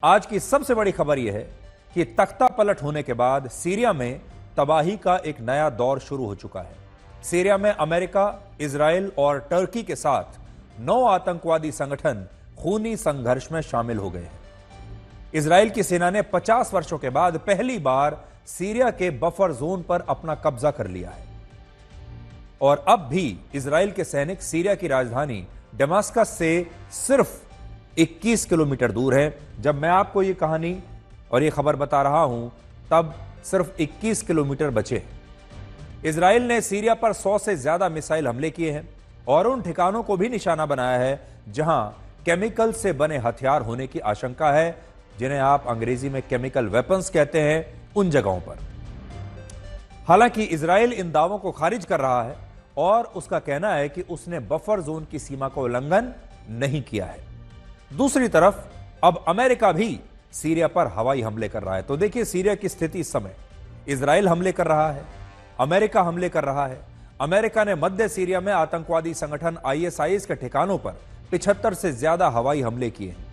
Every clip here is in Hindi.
आज की सबसे बड़ी खबर यह है कि तख्ता पलट होने के बाद सीरिया में तबाही का एक नया दौर शुरू हो चुका है। सीरिया में अमेरिका, इजराइल और टर्की के साथ 9 आतंकवादी संगठन खूनी संघर्ष में शामिल हो गए हैं। इजराइल की सेना ने 50 वर्षों के बाद पहली बार सीरिया के बफर जोन पर अपना कब्जा कर लिया है और अब भी इजराइल के सैनिक सीरिया की राजधानी दमास्कस से सिर्फ 21 किलोमीटर दूर है। जब मैं आपको यह कहानी और यह खबर बता रहा हूं तब सिर्फ 21 किलोमीटर बचे। इजराइल ने सीरिया पर 100 से ज्यादा मिसाइल हमले किए हैं और उन ठिकानों को भी निशाना बनाया है जहां केमिकल से बने हथियार होने की आशंका है, जिन्हें आप अंग्रेजी में केमिकल वेपन्स कहते हैं, उन जगहों पर। हालांकि इजराइल इन दावों को खारिज कर रहा है और उसका कहना है कि उसने बफर जोन की सीमा का उल्लंघन नहीं किया है। दूसरी तरफ अब अमेरिका भी सीरिया पर हवाई हमले कर रहा है। तो देखिए सीरिया की स्थिति इस समय, इजराइल हमले कर रहा है, अमेरिका हमले कर रहा है। अमेरिका ने मध्य सीरिया में आतंकवादी संगठन आईएसआईएस के ठिकानों पर 75 से ज्यादा हवाई हमले किए हैं।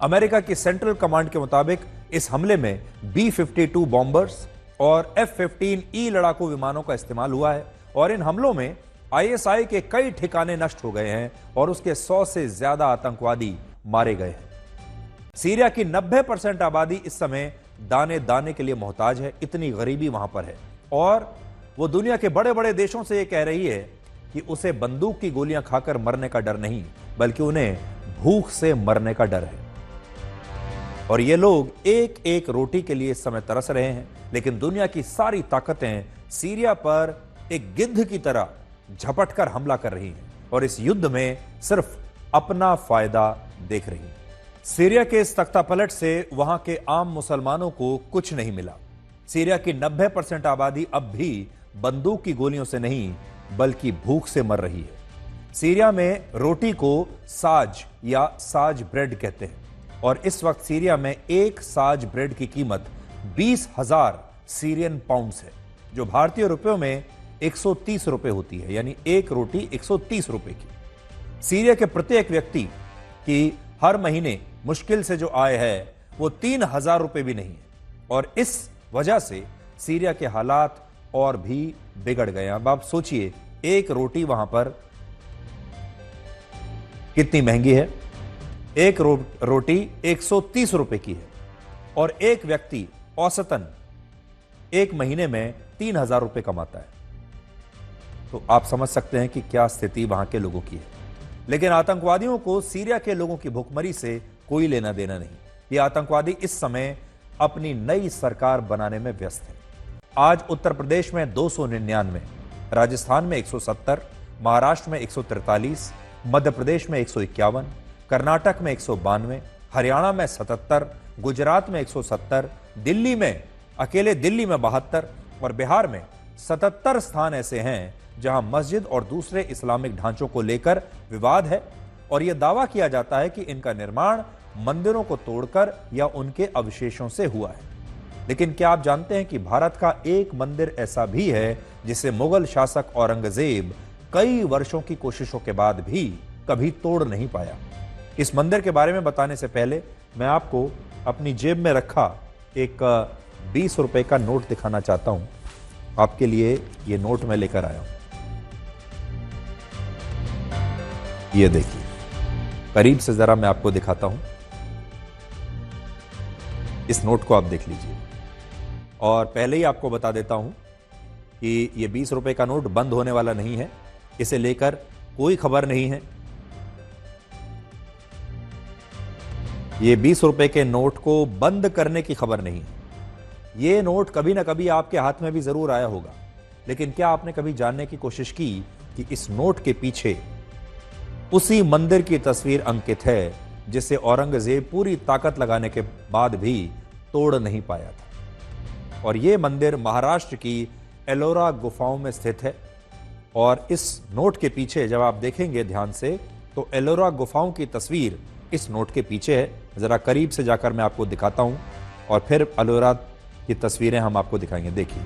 अमेरिका की सेंट्रल कमांड के मुताबिक इस हमले में B-52 बॉम्बर्स और F-15E लड़ाकू विमानों का इस्तेमाल हुआ है और इन हमलों में आईएसआई के कई ठिकाने नष्ट हो गए हैं और उसके 100 से ज्यादा आतंकवादी मारे गए हैं। सीरिया की 90% आबादी इस समय दाने दाने के लिए मोहताज है, इतनी गरीबी वहां पर है और वो दुनिया के बड़े बड़े देशों से ये कह रही है कि उसे बंदूक की गोलियां खाकर मरने का डर नहीं, बल्कि उन्हें भूख से मरने का डर है। और ये लोग एक एक रोटी के लिए इस समय तरस रहे हैं, लेकिन दुनिया की सारी ताकतें सीरिया पर एक गिद्ध की तरह झपटकर हमला कर रही हैं और इस युद्ध में सिर्फ अपना फायदा देख रही हैं। सीरिया के इस तख्तापलट से वहां के आम मुसलमानों को कुछ नहीं मिला। सीरिया की 90% आबादी अब भी बंदूक की गोलियों से नहीं, बल्कि भूख से मर रही है। सीरिया में रोटी को साज या साज ब्रेड कहते हैं और इस वक्त सीरिया में एक साज ब्रेड की कीमत 20,000 सीरियन पाउंड्स है, जो भारतीय रुपयों में 130 रुपए होती है, यानी एक रोटी 130 रुपए की। सीरिया के प्रत्येक व्यक्ति की हर महीने मुश्किल से जो आय है वो 3,000 रुपए भी नहीं है और इस वजह से सीरिया के हालात और भी बिगड़ गए। अब आप सोचिए, एक रोटी वहां पर कितनी महंगी है। एक रोटी 130 रुपए की है और एक व्यक्ति औसतन एक महीने में 3,000 रुपए कमाता है। तो आप समझ सकते हैं कि क्या स्थिति वहां के लोगों की है। लेकिन आतंकवादियों को सीरिया के लोगों की भुखमरी से कोई लेना देना नहीं। ये आतंकवादी इस समय अपनी नई सरकार बनाने में व्यस्त हैं। आज उत्तर प्रदेश में 299, राजस्थान में 170, महाराष्ट्र में 143, मध्य प्रदेश में 151, कर्नाटक में 192, हरियाणा में 77, गुजरात में 170, दिल्ली में, अकेले दिल्ली में 72 और बिहार में 77 स्थान ऐसे हैं जहां मस्जिद और दूसरे इस्लामिक ढांचों को लेकर विवाद है और यह दावा किया जाता है कि इनका निर्माण मंदिरों को तोड़कर या उनके अवशेषों से हुआ है। लेकिन क्या आप जानते हैं कि भारत का एक मंदिर ऐसा भी है जिसे मुगल शासक औरंगजेब कई वर्षों की कोशिशों के बाद भी कभी तोड़ नहीं पाया। इस मंदिर के बारे में बताने से पहले मैं आपको अपनी जेब में रखा एक 20 रुपए का नोट दिखाना चाहता हूं। आपके लिए यह नोट मैं लेकर आया हूं। ये देखिए, करीब से जरा मैं आपको दिखाता हूं। इस नोट को आप देख लीजिए और पहले ही आपको बता देता हूं कि ये 20 रुपए का नोट बंद होने वाला नहीं है, इसे लेकर कोई खबर नहीं है। ये 20 रुपए के नोट को बंद करने की खबर नहीं है। ये नोट कभी ना कभी आपके हाथ में भी जरूर आया होगा, लेकिन क्या आपने कभी जानने की कोशिश की कि इस नोट के पीछे उसी मंदिर की तस्वीर अंकित है जिसे औरंगजेब पूरी ताकत लगाने के बाद भी तोड़ नहीं पाया था। और यह मंदिर महाराष्ट्र की एलोरा गुफाओं में स्थित है और इस नोट के पीछे जब आप देखेंगे ध्यान से तो एलोरा गुफाओं की तस्वीर इस नोट के पीछे है। जरा करीब से जाकर मैं आपको दिखाता हूं और फिर एलोरा की तस्वीरें हम आपको दिखाएंगे। देखिए,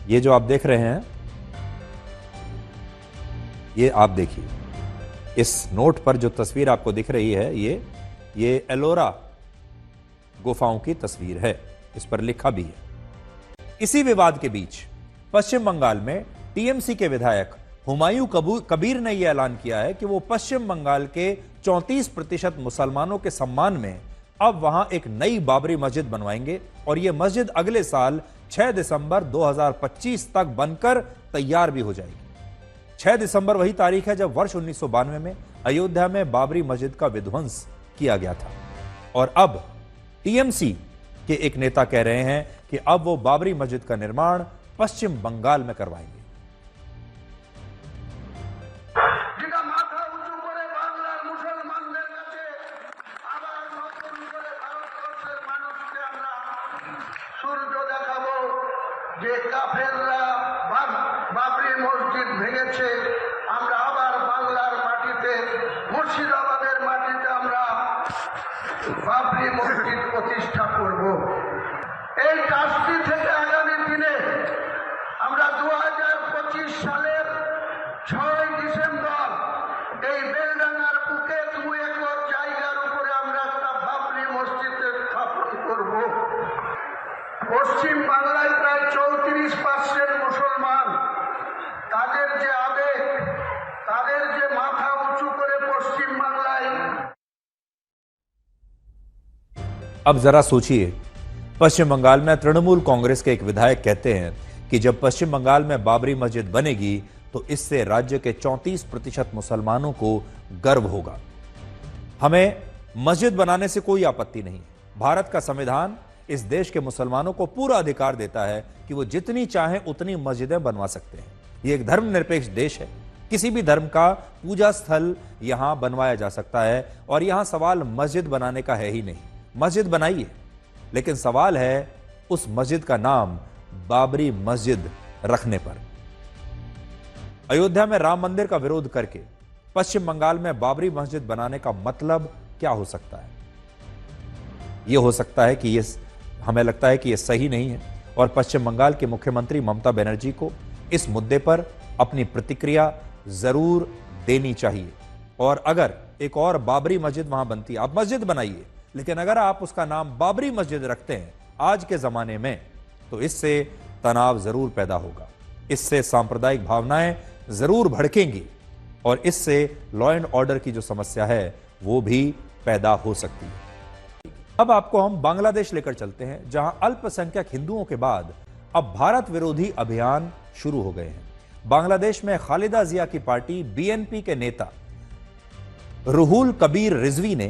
ये जो आप देख रहे हैं, ये आप देखिए, इस नोट पर जो तस्वीर आपको दिख रही है ये एलोरा गुफाओं की तस्वीर है। इस पर लिखा भी है। इसी विवाद के बीच पश्चिम बंगाल में टीएमसी के विधायक हुमायूं कबीर ने यह ऐलान किया है कि वो पश्चिम बंगाल के 34% मुसलमानों के सम्मान में अब वहां एक नई बाबरी मस्जिद बनवाएंगे और यह मस्जिद अगले साल 6 दिसंबर 2025 तक बनकर तैयार भी हो जाएगी। 6 दिसंबर वही तारीख है जब वर्ष 1992 में अयोध्या में बाबरी मस्जिद का विध्वंस किया गया था। और अब टीएमसी के एक नेता कह रहे हैं कि अब वो बाबरी मस्जिद का निर्माण पश्चिम बंगाल में करवाएंगे। যে কাফেররা বাবরি মসজিদ ভেঙেছে, আমরা আবার বাংলার মাটিতে মুর্শিদাবাদের মাটিতে আমরা বাবরি মসজিদ প্রতিষ্ঠা করব। এই কাজটি থেকে আগামী দিনে আমরা 2025 সালের 6 ডিসেম্বর এই বেলডাঙ্গার বুকে 2 একর জায়গার উপরে আমরা একটা বাবরি মসজিদ স্থাপন করব। পশ্চিম বাংলায় প্রায় 34% মুসলমান, তাদের যে আবেগ, তাদের যে মাথা উঁচু করে পশ্চিম বাংলায়। अब जरा सोचिए, पश्चिम बंगाल में तृणमूल कांग्रेस के एक विधायक कहते हैं कि जब पश्चिम बंगाल में बाबरी मस्जिद बनेगी तो इससे राज्य के 34% मुसलमानों को गर्व होगा। हमें मस्जिद बनाने से कोई आपत्ति नहीं है। भारत का संविधान इस देश के मुसलमानों को पूरा अधिकार देता है कि वो जितनी चाहें उतनी मस्जिदें बनवा सकते हैं। ये एक धर्मनिरपेक्ष देश है। किसी भी धर्म का पूजा स्थल यहां बनवाया जा सकता है और यहां सवाल मस्जिद बनाने का है ही नहीं। मस्जिद बनाइए, लेकिन सवाल है उस मस्जिद का नाम बाबरी मस्जिद रखने पर। अयोध्या में राम मंदिर का विरोध करके पश्चिम बंगाल में बाबरी मस्जिद बनाने का मतलब क्या हो सकता है? यह हो सकता है कि हमें लगता है कि यह सही नहीं है और पश्चिम बंगाल के मुख्यमंत्री ममता बनर्जी को इस मुद्दे पर अपनी प्रतिक्रिया जरूर देनी चाहिए। और अगर एक और बाबरी मस्जिद वहां बनती है, आप मस्जिद बनाइए, लेकिन अगर आप उसका नाम बाबरी मस्जिद रखते हैं आज के जमाने में, तो इससे तनाव जरूर पैदा होगा, इससे सांप्रदायिक भावनाएं जरूर भड़केंगी और इससे लॉ एंड ऑर्डर की जो समस्या है वो भी पैदा हो सकती है। अब आपको हम बांग्लादेश लेकर चलते हैं, जहां अल्पसंख्यक हिंदुओं के बाद अब भारत विरोधी अभियान शुरू हो गए हैं। बांग्लादेश में खालिदा जिया की पार्टी बीएनपी के नेता रुहुल कबीर रिजवी ने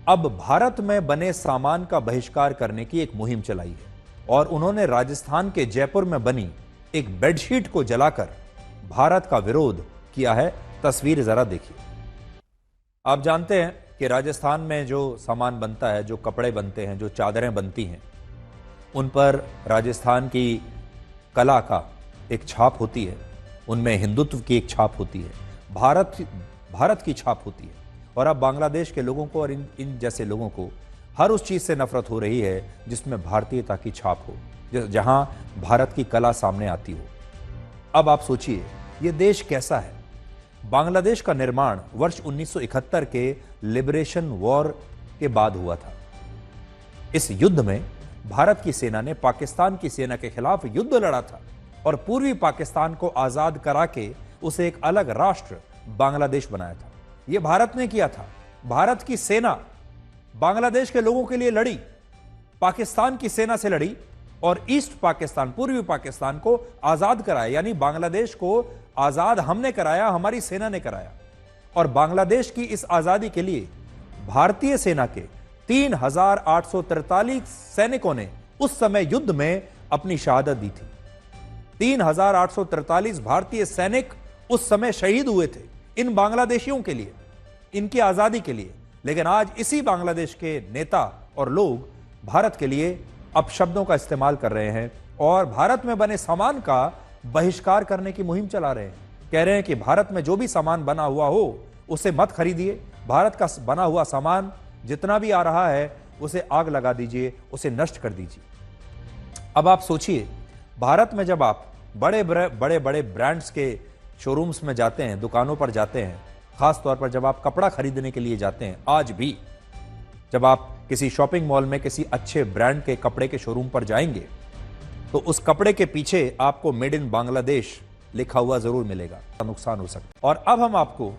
अब भारत में बने सामान का बहिष्कार करने की एक मुहिम चलाई है और उन्होंने राजस्थान के जयपुर में बनी एक बेडशीट को जलाकर भारत का विरोध किया है। तस्वीर जरा देखिए। आप जानते हैं कि राजस्थान में जो सामान बनता है, जो कपड़े बनते हैं, जो चादरें बनती हैं, उन पर राजस्थान की कला का एक छाप होती है, उनमें हिंदुत्व की एक छाप होती है, भारत की छाप होती है। और अब बांग्लादेश के लोगों को और इन जैसे लोगों को हर उस चीज से नफरत हो रही है जिसमें भारतीयता की छाप हो, जहां भारत की कला सामने आती हो। अब आप सोचिए, यह देश कैसा है? बांग्लादेश का निर्माण वर्ष 1971 के लिबरेशन वॉर के बाद हुआ था। इस युद्ध में भारत की सेना ने पाकिस्तान की सेना के खिलाफ युद्ध लड़ा था और पूर्वी पाकिस्तान को आजाद करा के उसे एक अलग राष्ट्र बांग्लादेश बनाया था। यह भारत ने किया था। भारत की सेना बांग्लादेश के लोगों के लिए लड़ी, पाकिस्तान की सेना से लड़ी और ईस्ट पाकिस्तान, पूर्वी पाकिस्तान को आजाद कराया। यानी बांग्लादेश को आजाद हमने कराया, हमारी सेना ने कराया। और बांग्लादेश की इस आजादी के लिए भारतीय सेना के 3,843 सैनिकों ने उस समय युद्ध में अपनी शहादत दी थी। 3,843 भारतीय सैनिक उस समय शहीद हुए थे इन बांग्लादेशियों के लिए, इनकी आजादी के लिए। लेकिन आज इसी बांग्लादेश के नेता और लोग भारत के लिए अपशब्दों का इस्तेमाल कर रहे हैं और भारत में बने सामान का बहिष्कार करने की मुहिम चला रहे हैं। कह रहे हैं कि भारत में जो भी सामान बना हुआ हो उसे मत खरीदिए, भारत का बना हुआ सामान जितना भी आ रहा है उसे आग लगा दीजिए, उसे नष्ट कर दीजिए। अब आप सोचिए, भारत में जब आप बड़े बड़े ब्रांड्स के शोरूम्स में जाते हैं, दुकानों पर जाते हैं, खास तौर पर जब आप कपड़ा खरीदने के लिए जाते हैं, आज भी जब आप किसी शॉपिंग मॉल में किसी अच्छे ब्रांड के कपड़े के शोरूम पर जाएंगे तो उस कपड़े के पीछे आपको मेड इन बांग्लादेश लिखा हुआ जरूर मिलेगा, नुकसान हो सकता है। और अब हम आपको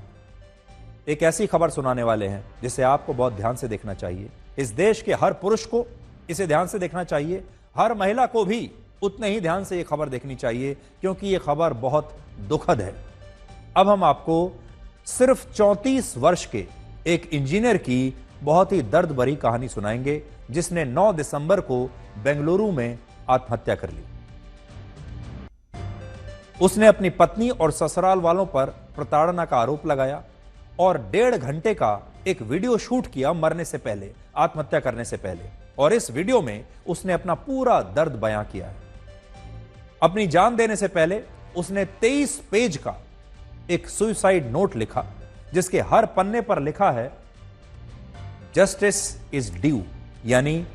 एक ऐसी खबर सुनाने वाले हैं जिसे आपको बहुत ध्यान से देखना चाहिए। इस देश के हर पुरुष को इसे ध्यान से देखना चाहिए, हर महिला को भी उतने ही ध्यान से यह खबर देखनी चाहिए, क्योंकि यह खबर बहुत दुखद है। अब हम आपको सिर्फ 34 वर्ष के एक इंजीनियर की बहुत ही दर्द भरी कहानी सुनाएंगे, जिसने 9 दिसंबर को बेंगलुरु में आत्महत्या कर ली। उसने अपनी पत्नी और ससुराल वालों पर प्रताड़ना का आरोप लगाया और 1.5 घंटे का एक वीडियो शूट किया मरने से पहले, आत्महत्या करने से पहले। और इस वीडियो में उसने अपना पूरा दर्द बयां किया है। अपनी जान देने से पहले उसने 23 पेज का एक सुसाइड नोट लिखा, जिसके हर पन्ने पर लिखा है जस्टिस इज ड्यू, यानी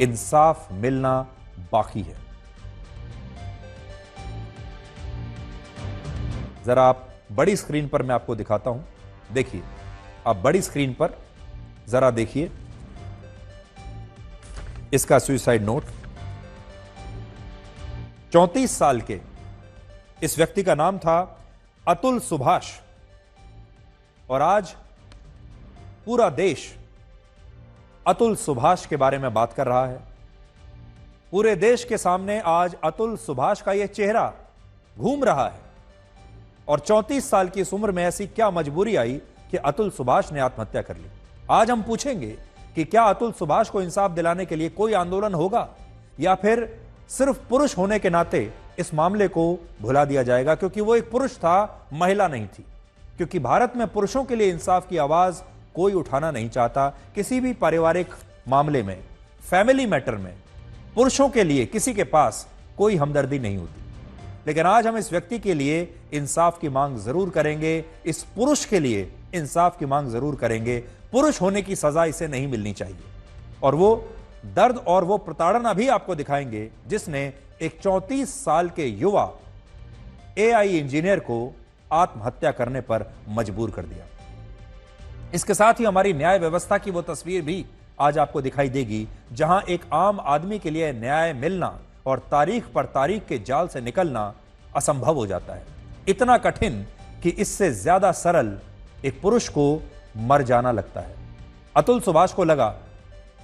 इंसाफ मिलना बाकी है। जरा आप बड़ी स्क्रीन पर मैं आपको दिखाता हूं, देखिए, आप बड़ी स्क्रीन पर जरा देखिए इसका सुसाइड नोट। 34 साल के इस व्यक्ति का नाम था अतुल सुभाष, और आज पूरा देश अतुल सुभाष के बारे में बात कर रहा है। पूरे देश के सामने आज अतुल सुभाष का यह चेहरा घूम रहा है। और 34 साल की इस उम्र में ऐसी क्या मजबूरी आई कि अतुल सुभाष ने आत्महत्या कर ली। आज हम पूछेंगे कि क्या अतुल सुभाष को इंसाफ दिलाने के लिए कोई आंदोलन होगा, या फिर सिर्फ पुरुष होने के नाते इस मामले को भुला दिया जाएगा, क्योंकि वो एक पुरुष था, महिला नहीं थी। क्योंकि भारत में पुरुषों के लिए इंसाफ की आवाज कोई उठाना नहीं चाहता। किसी भी पारिवारिक मामले में, फैमिली मैटर में पुरुषों के लिए किसी के पास कोई हमदर्दी नहीं होती। लेकिन आज हम इस व्यक्ति के लिए इंसाफ की मांग जरूर करेंगे, इस पुरुष के लिए इंसाफ की मांग जरूर करेंगे। पुरुष होने की सजा इसे नहीं मिलनी चाहिए। और वो दर्द और वो प्रताड़ना भी आपको दिखाएंगे जिसने एक 34 साल के युवा एआई इंजीनियर को आत्महत्या करने पर मजबूर कर दिया। इसके साथ ही हमारी न्याय व्यवस्था की वो तस्वीर भी आज आपको दिखाई देगी, जहां एक आम आदमी के लिए न्याय मिलना और तारीख पर तारीख के जाल से निकलना असंभव हो जाता है। इतना कठिन कि इससे ज्यादा सरल एक पुरुष को मर जाना लगता है। अतुल सुभाष को लगा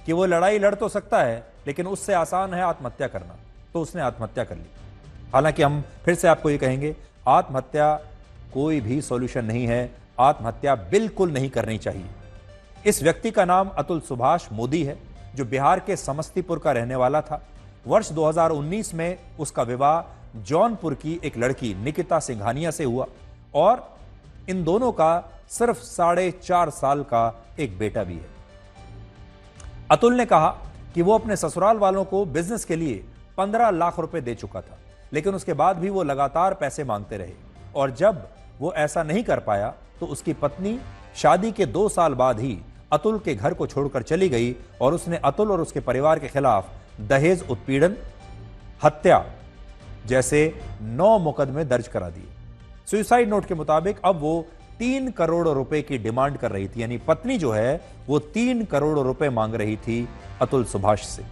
कि वो लड़ाई लड़ तो सकता है, लेकिन उससे आसान है आत्महत्या करना, तो उसने आत्महत्या कर ली। हालांकि हम फिर से आपको ये कहेंगे, आत्महत्या कोई भी सॉल्यूशन नहीं है, आत्महत्या बिल्कुल नहीं करनी चाहिए। इस व्यक्ति का नाम अतुल सुभाष मोदी है, जो बिहार के समस्तीपुर का रहने वाला था। वर्ष 2019 में उसका विवाह जौनपुर की एक लड़की निकिता सिंघानिया से हुआ, और इन दोनों का सिर्फ 4.5 साल का एक बेटा भी है। अतुल ने कहा कि वो अपने ससुराल वालों को बिजनेस के लिए 15 लाख रुपए दे चुका था, लेकिन उसके बाद भी वो लगातार पैसे मांगते रहे। और जब वो ऐसा नहीं कर पाया तो उसकी पत्नी शादी के 2 साल बाद ही अतुल के घर को छोड़कर चली गई, और उसने अतुल और उसके परिवार के खिलाफ दहेज उत्पीड़न, हत्या जैसे 9 मुकदमे दर्ज करा दिए। सुसाइड नोट के मुताबिक अब वो 3 करोड़ रुपए की डिमांड कर रही थी, यानी पत्नी जो है वो 3 करोड़ रुपए मांग रही थी अतुल सुभाष से।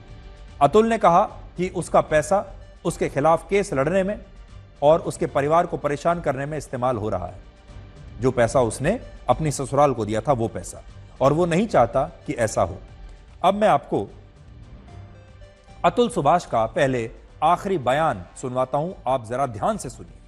अतुल ने कहा कि उसका पैसा उसके खिलाफ केस लड़ने में और उसके परिवार को परेशान करने में इस्तेमाल हो रहा है। जो पैसा उसने अपनी ससुराल को दिया था वो पैसा, और वो नहीं चाहता कि ऐसा हो। अब मैं आपको अतुल सुभाष का पहले आखिरी बयान सुनवाता हूं, आप जरा ध्यान से सुनिए।